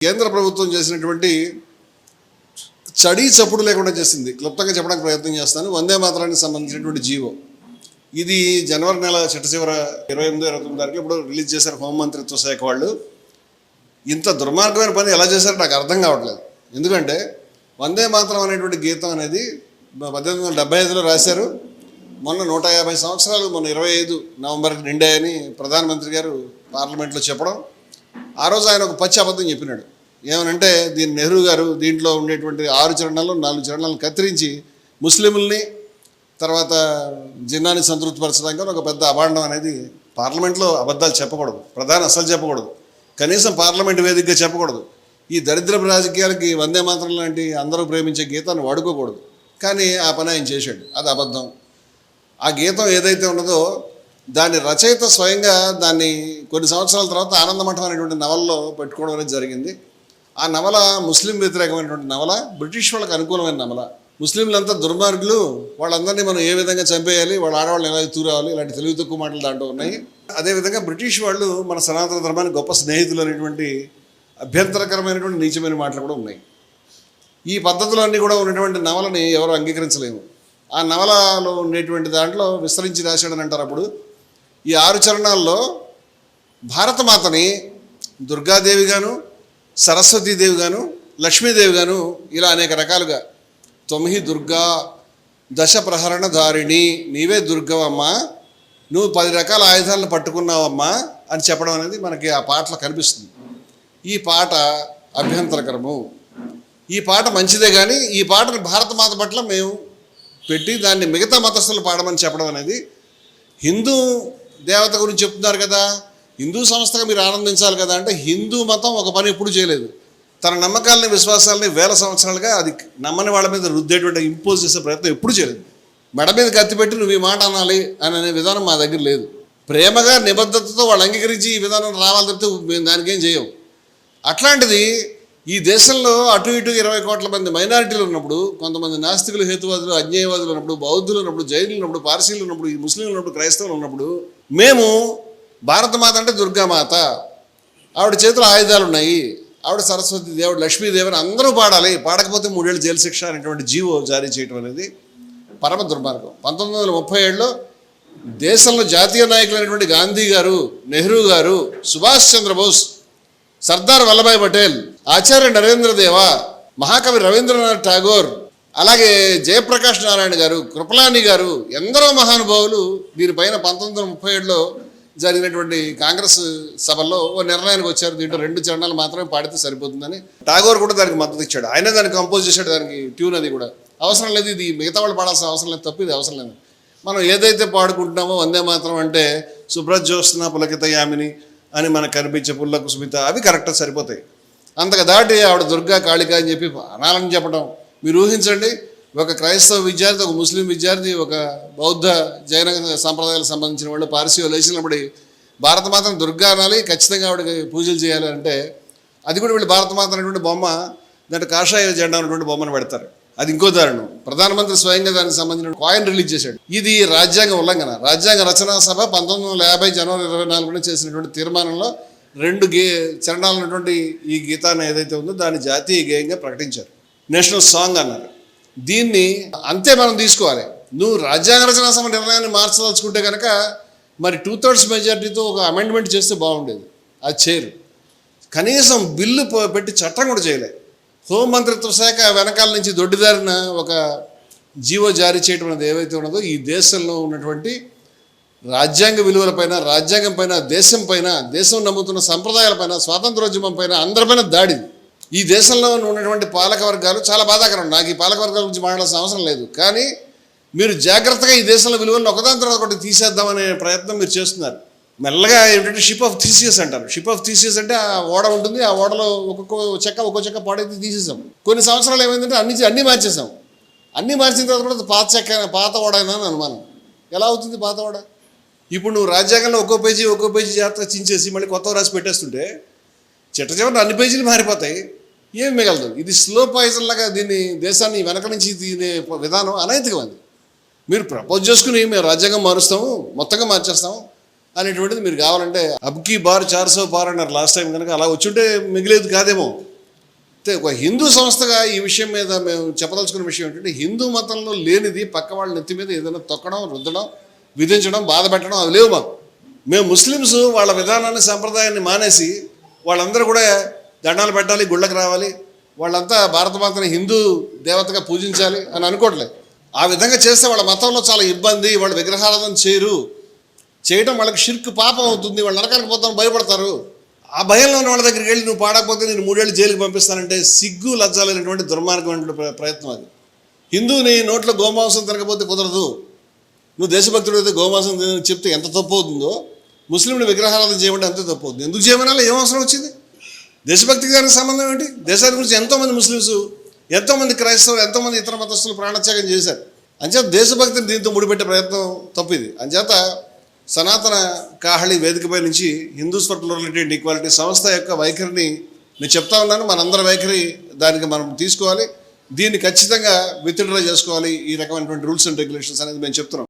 కేంద్ర ప్రభుత్వం చేసినటువంటి చడీ చప్పుడు లేకుండా చేసింది. క్లుప్తంగా చెప్పడానికి ప్రయత్నం చేస్తాను. వందే మాతరానికి సంబంధించినటువంటి జీవో ఇది జనవరి నెల చివర 28-29 తారీఖు ఇప్పుడు రిలీజ్ చేశారు హోంమంత్రిత్వ శాఖ వాళ్ళు. ఇంత దుర్మార్గమైన పని ఎలా చేశారో నాకు అర్థం కావట్లేదు. ఎందుకంటే వందే మాతరం అనేటువంటి గీతం అనేది 1875లో రాశారు. మొన్న 150 సంవత్సరాలు, మొన్న 25 నవంబర్కి నిండాయని ప్రధానమంత్రి గారు పార్లమెంట్లో చెప్పడం. ఆ రోజు ఆయన ఒక పచ్చి అబద్ధం చెప్పినాడు. ఏమనంటే దీన్ని నెహ్రూ గారు దీంట్లో ఉండేటువంటి 6 చరణాలు 4 చరణాలను కత్తిరించి ముస్లింలని తర్వాత జిన్నాని సంతృప్తిపరచడానికి ఒక పెద్ద అభాండం అనేది. పార్లమెంట్లో అబద్ధాలు చెప్పకూడదు, ప్రధాని అసలు చెప్పకూడదు, కనీసం పార్లమెంట్ వేదికగా చెప్పకూడదు. ఈ దరిద్రపు రాజకీయాలకి వందే మాతరం లాంటి అందరూ ప్రేమించే గీతాన్ని వాడుకోకూడదు. కానీ ఆ పని ఆయన చేశాడు, అది అబద్ధం. ఆ గీతం ఏదైతే ఉన్నదో దాని రచయిత స్వయంగా దాన్ని కొన్ని సంవత్సరాల తర్వాత ఆనందమఠం అనేటువంటి నవలలో పెట్టుకోవడం అనేది జరిగింది. ఆ నవల ముస్లిం వ్యతిరేకమైనటువంటి నవల, బ్రిటిష్ వాళ్ళకి అనుకూలమైన నవల. ముస్లింలంతా దుర్మార్గులు, వాళ్ళందరినీ మనం ఏ విధంగా చంపేయాలి, వాళ్ళ ఆడవాళ్ళని ఎలా తూరావాలి, ఇలాంటి తెలివి తక్కువ మాటలు దాంట్లో ఉన్నాయి. అదేవిధంగా బ్రిటిష్ వాళ్ళు మన సనాతన ధర్మానికి గొప్ప స్నేహితులు అనేటువంటి అభ్యంతరకరమైనటువంటి నీచమైన మాటలు కూడా ఉన్నాయి. ఈ పద్ధతులన్నీ కూడా ఉన్నటువంటి నవలని ఎవరు అంగీకరించలేము. ఆ నవలలో ఉండేటువంటి దాంట్లో విస్తరించి రాశాడని అంటారు. అప్పుడు ఈ 6 చరణాల్లో భారతమాతని దుర్గాదేవి గాను, సరస్వతీదేవి గాను, లక్ష్మీదేవి గాను ఇలా అనేక రకాలుగా తొమ్మిది దుర్గా దశ ప్రహరణ ధారిణి, నీవే దుర్గవమ్మా, నువ్వు 10 రకాల ఆయుధాలను పట్టుకున్నావమ్మా అని చెప్పడం అనేది మనకి ఆ పాటలో కనిపిస్తుంది. ఈ పాట అభ్యంతరకరము. ఈ పాట మంచిదే, కానీ ఈ పాటను భారతమాత పట్ల మేము పెట్టి దాన్ని మిగతా మతస్థులు పాడమని చెప్పడం అనేది, హిందూ దేవత గురించి చెప్తున్నారు కదా, హిందూ సంస్థగా మీరు ఆనందించాలి కదా అంటే, హిందూ మతం ఒక పని ఎప్పుడు చేయలేదు. తన నమ్మకాలని విశ్వాసాలని 1000 సంవత్సరాలుగా అది నమ్మని వాళ్ళ మీద రుద్దేటువంటి ఇంపోజ్ చేసే ప్రయత్నం ఎప్పుడు చేయలేదు. మెడ మీద కత్తి పెట్టి నువ్వు ఈ మాట అనాలి అనే విధానం మా దగ్గర లేదు. ప్రేమగా నిబద్ధతతో వాళ్ళు అంగీకరించి ఈ విధానం రావాలి తప్పితే మేము దానికేం చేయం. అట్లాంటిది ఈ దేశంలో అటు ఇటు 20 కోట్ల మంది మైనారిటీలు ఉన్నప్పుడు, కొంతమంది నాస్తికులు, హేతువాదులు, అజ్ఞేయవాదులు ఉన్నప్పుడు, బౌద్ధులు ఉన్నప్పుడు, జైనులు ఉన్నప్పుడు, పార్సీలు ఉన్నప్పుడు, ఈ ముస్లింలు ఉన్నప్పుడు, క్రైస్తవులు ఉన్నప్పుడు మేము భారతమాత అంటే దుర్గామాత, ఆవిడ చేతిలో ఆయుధాలు ఉన్నాయి, ఆవిడ సరస్వతి దేవుడు, లక్ష్మీదేవి అని అందరూ పాడాలి, పాడకపోతే 3 ఏళ్ళు జైలు శిక్ష అనేటువంటి జీవో జారీ చేయడం అనేది పరమ దుర్మార్గం. 1937లో దేశంలో జాతీయ నాయకులైనటువంటి గాంధీ గారు, నెహ్రూ గారు, సుభాష్ చంద్రబోస్, సర్దార్ వల్లభాయ్ పటేల్, ఆచార్య నరేంద్ర దేవ, మహాకవి రవీంద్రనాథ్ ఠాగూర్, అలాగే జయప్రకాష్ నారాయణ గారు, కృపలాని గారు, ఎందరో మహానుభావులు దీనిపైన 1937లో జరిగినటువంటి కాంగ్రెస్ సభల్లో ఓ నిర్ణయానికి వచ్చారు. దీంట్లో 2 చరణాలు మాత్రమే పాడితే సరిపోతుందని. ఠాగూర్ కూడా దానికి మద్దతు ఇచ్చాడు. ఆయనే దాన్ని కంపోజ్ చేశాడు, దానికి ట్యూన్ అది కూడా అవసరం లేదు, ఇది మిగతా వాళ్ళు పాడాల్సిన అవసరం లేదు, తప్పు ఇది అవసరం లేదు. మనం ఏదైతే పాడుకుంటున్నామో వందే మాత్రం అంటే శుభ్రజ్యోత్స్న పులకిత యామిని అని మనకు కనిపించే పుల్లకు సుమిత, అవి కరెక్ట్గా సరిపోతాయి. అంతగా దాటి ఆవిడ దుర్గా కాళిక అని చెప్పి అనాలని చెప్పడం, మీరు ఊహించండి. ఒక క్రైస్తవ విద్యార్థి, ఒక ముస్లిం విద్యార్థి, ఒక బౌద్ధ జైన సంప్రదాయాలకు సంబంధించిన వాళ్ళు, పార్సీ వాళ్ళు వేసినప్పుడు భారతమాతను దుర్గా అనాలి, ఖచ్చితంగా ఆవిడకి పూజలు చేయాలి అంటే, అది కూడా వీళ్ళు భారతమాత అనేటువంటి బొమ్మ, దాంట్లో కాషాయ జెండా ఉన్నటువంటి బొమ్మను పెడతారు. అది ఇంకో దారుణం. ప్రధానమంత్రి స్వయంగా దానికి సంబంధించిన కాయిన్ రిలీజ్ చేశాడు. ఇది రాజ్యాంగ ఉల్లంఘన. రాజ్యాంగ రచనా సభ 1950 జనవరి 24 చేసినటువంటి తీర్మానంలో 2 చరణాలు ఉన్నటువంటి ఈ గీతాన్ని ఏదైతే ఉందో దాన్ని జాతీయ గేయంగా ప్రకటించారు, నేషనల్ సాంగ్ అన్నారు. దీన్ని అంతే మనం తీసుకోవాలి. నువ్వు రాజ్యాంగ రచనా సభ నిర్ణయాన్ని మార్చదలుచుకుంటే కనుక మరి 2/3 మెజారిటీతో ఒక అమెండ్మెంట్ చేస్తే బాగుండేది. అది చేయరు. కనీసం బిల్లు పెట్టి చట్టం కూడా చేయలే. హోంమంత్రిత్వ శాఖ వెనకాల నుంచి దొడ్డిదారిన ఒక జీవో జారీ చేయడం అనేది ఏవైతే ఉన్నదో ఈ దేశంలో ఉన్నటువంటి రాజ్యాంగ విలువలపైన, రాజ్యాంగం పైన, దేశం పైన, దేశం నమ్ముతున్న సంప్రదాయాలపైన, స్వాతంత్రోద్యమం పైన, అందరిపైన దాడిది. ఈ దేశంలో ఉన్నటువంటి పాలక వర్గాలు చాలా బాధాకరం. నాకు ఈ పాలక వర్గాల గురించి మాట్లాడాల్సిన అవసరం లేదు, కానీ మీరు జాగ్రత్తగా ఈ దేశంలో విలువలను ఒకదాని తర్వాత ఒకటి తీసేద్దామనే ప్రయత్నం మీరు చేస్తున్నారు. మెల్లగా ఏంటంటే షిప్ ఆఫ్ థీసియస్ అంటారు. షిప్ ఆఫ్ థీసియస్ అంటే ఆ ఓడ ఉంటుంది, ఆ ఓడలో ఒక్కో చెక్క పాడైతే తీసేసాం. కొన్ని సంవత్సరాలు ఏమైందంటే అన్నీ మార్చేసాం. అన్నీ మార్చిన తర్వాత కూడా పాత ఓడ అయినా అని అనుమానం. ఎలా అవుతుంది పాత ఓడ? ఇప్పుడు నువ్వు రాజ్యాంగంలో ఒక్కో పేజీ జాగ్రత్తగా చించేసి మళ్ళీ కొత్త రాసి పెట్టేస్తుంటే చివరి అన్ని పేజీలు మారిపోతాయి, ఏమి మిగలదు. ఇది స్లో పాయిజన్ లాగా దీన్ని దేశాన్ని వెనక నుంచి తినే విధానం అనైతికమంది. మీరు ప్రపోజ్ చేసుకుని మేము రాజ్యాంగం మారుస్తాము, మొత్తంగా మార్చేస్తాము అనేటువంటిది మీరు కావాలంటే అబ్కి బార్ 400 పార్ అన్నారు లాస్ట్ టైం. కనుక అలా వచ్చుంటే మిగిలేదు కాదేమో. అయితే ఒక హిందూ సంస్థగా ఈ విషయం మీద మేము చెప్పదలుచుకున్న విషయం ఏంటంటే, హిందూ మతంలో లేనిది పక్క వాళ్ళ నెత్తి మీద ఏదైనా తొక్కడం, రుద్దడం, విధించడం, బాధ పెట్టడం అవి లేవు మాకు. మేము ముస్లిమ్స్ వాళ్ళ విధానాన్ని, సంప్రదాయాన్ని మానేసి వాళ్ళందరూ కూడా దండాలు పెట్టాలి, గుళ్ళకి రావాలి, వాళ్ళంతా భారతమాతని హిందూ దేవతగా పూజించాలి అని అనుకోవట్లేదు. ఆ విధంగా చేస్తే వాళ్ళ మతంలో చాలా ఇబ్బంది, వాళ్ళు విగ్రహారాధన చేయడం వాళ్ళకి షిర్క్ పాపం అవుతుంది, వాళ్ళు నరకానికి పోతామని భయపడతారు. ఆ భయంలో ఉన్న వాళ్ళ దగ్గరికి వెళ్ళి నువ్వు పాడకపోతే నేను 3 ఏళ్ళు జైలుకి పంపిస్తానంటే సిగ్గు లజ్జాలైనటువంటి దుర్మార్గమైనటువంటి ప్రయత్నం అది. హిందువుని నోట్లో గోమాంసం తినకపోతే కుదరదు, నువ్వు దేశభక్తుడు అయితే గోమాంసం చెప్తే ఎంత తప్పు అవుతుందో, ముస్లింలు విగ్రహారాధన చేయమంటే అంతే తప్పు అవుతుంది. ఎందుకు చేయమనాలి? ఏం అవసరం వచ్చింది? దేశభక్తికి దానికి సంబంధం ఏంటి? దేశాన్ని గురించి ఎంతోమంది ముస్లిమ్స్, ఎంతోమంది క్రైస్తవులు, ఎంతోమంది ఇతర మతస్థులు ప్రాణత్యాగం చేశారు. అంచేత దేశభక్తిని దీంతో ముడిపెట్టే ప్రయత్నం తప్పు ఇది. అంచేత సనాతన కాహళి వేదికపై నుంచి Hindus for plurality and equality సంస్థ యొక్క వైఖరిని నేను చెప్తా ఉన్నాను. మనందరి వైఖరి దానికి మనం తీసుకోవాలి, దీన్ని ఖచ్చితంగా విత్డ్రా చేసుకోవాలి. ఈ రకమైనటువంటి రూల్స్ అండ్ రెగ్యులేషన్స్ అనేది మేము చెప్తున్నాం.